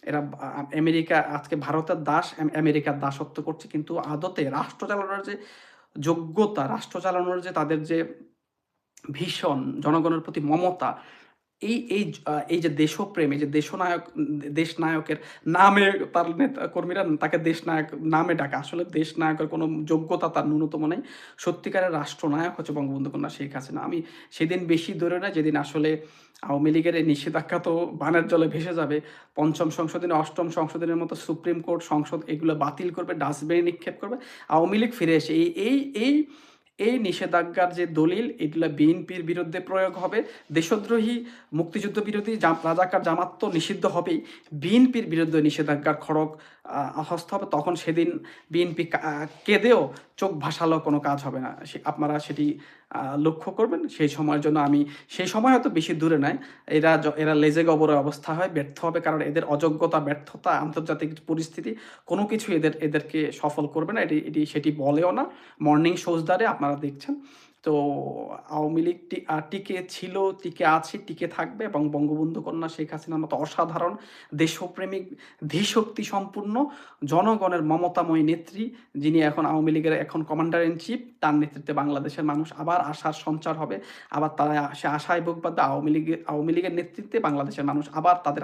এরা আমেরিকা আজকে ভারতের দাস, আমেরিকার দাসত্ব করছে। কিন্তু আদতে রাষ্ট্র চালানোর যে যোগ্যতা, রাষ্ট্র চালানোর যে তাদের যে ভীষণ জনগণের প্রতি মমতা, এই যে দেশপ্রেম, এই যে দেশনায়কের নামে তার কর্মীরা তাকে দেশনায়ক নামে ডাকে। আসলে দেশনায়কের কোনো যোগ্যতা তার ন্যূনতম নেই। সত্যিকারের রাষ্ট্রনায়ক হচ্ছে বঙ্গবন্ধু কন্যা শেখ হাসিনা। আমি সেদিন বেশি দূরে না, যেদিন আসলে আওয়ামী লীগের এই নিষেধাজ্ঞা তো বানের জলে ভেসে যাবে। ৫ম সংশোধনী, ৮ম সংশোধনীর মতো সুপ্রিম কোর্ট, সংসদ এগুলো বাতিল করবে, ডাস্টবিনে নিক্ষেপ করবে। আওয়ামী লীগ ফিরে এসে এই নিষেধাজ্ঞার যে দলিল, এগুলা বিএনপির বিরুদ্ধে প্রয়োগ হবে। দেশদ্রোহী, মুক্তিযুদ্ধ বিরোধী, রাজাকার, জামাত তো নিষিদ্ধ হবেই। বিএনপির বিরুদ্ধে নিষেধাজ্ঞার খড়গ হস্ত হবে। তখন সেদিন বিএনপি কেঁদেও চোখ ভাসালেও কোনো কাজ হবে না। আপনারা সেটি লক্ষ্য করবেন। সেই সময়ের জন্য সেই সময় হয়তো বেশি দূরে নয়। এরা লেজে গোবরে অবস্থা হয়, ব্যর্থ হবে। কারণ এদের অযোগ্যতা, ব্যর্থতা, আন্তর্জাতিক পরিস্থিতি কোনো কিছু এদেরকে সফল করবে না। সেটি বলেও না। মর্নিং শোজদারে আপনারা দেখছেন। তো আওয়ামী লীগ টিকে ছিল, টিকে আছে, টিকে থাকবে এবং বঙ্গবন্ধু কন্যা শেখ হাসিনার মতো অসাধারণ দেশপ্রেমিক, ধীশক্তি সম্পূর্ণ, জনগণের মমতাময়ী নেত্রী, যিনি এখন আওয়ামী লীগের কমান্ডার ইন চিফ, তার নেতৃত্বে বাংলাদেশের মানুষ আবার আশার সঞ্চার হবে। আবার তারা সে আশায় বুক বাঁধবে। আওয়ামী লীগের নেতৃত্বে বাংলাদেশের মানুষ আবার তাদের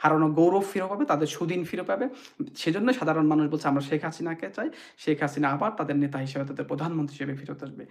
হারানো গৌরব ফিরে পাবে, তাদের সুদিন ফিরে পাবে। সেজন্য সাধারণ মানুষ বলছে আমরা শেখ হাসিনাকে চাই। শেখ হাসিনা আবার তাদের নেতা হিসেবে, তাদের প্রধানমন্ত্রী হিসেবে ফেরত আসবে।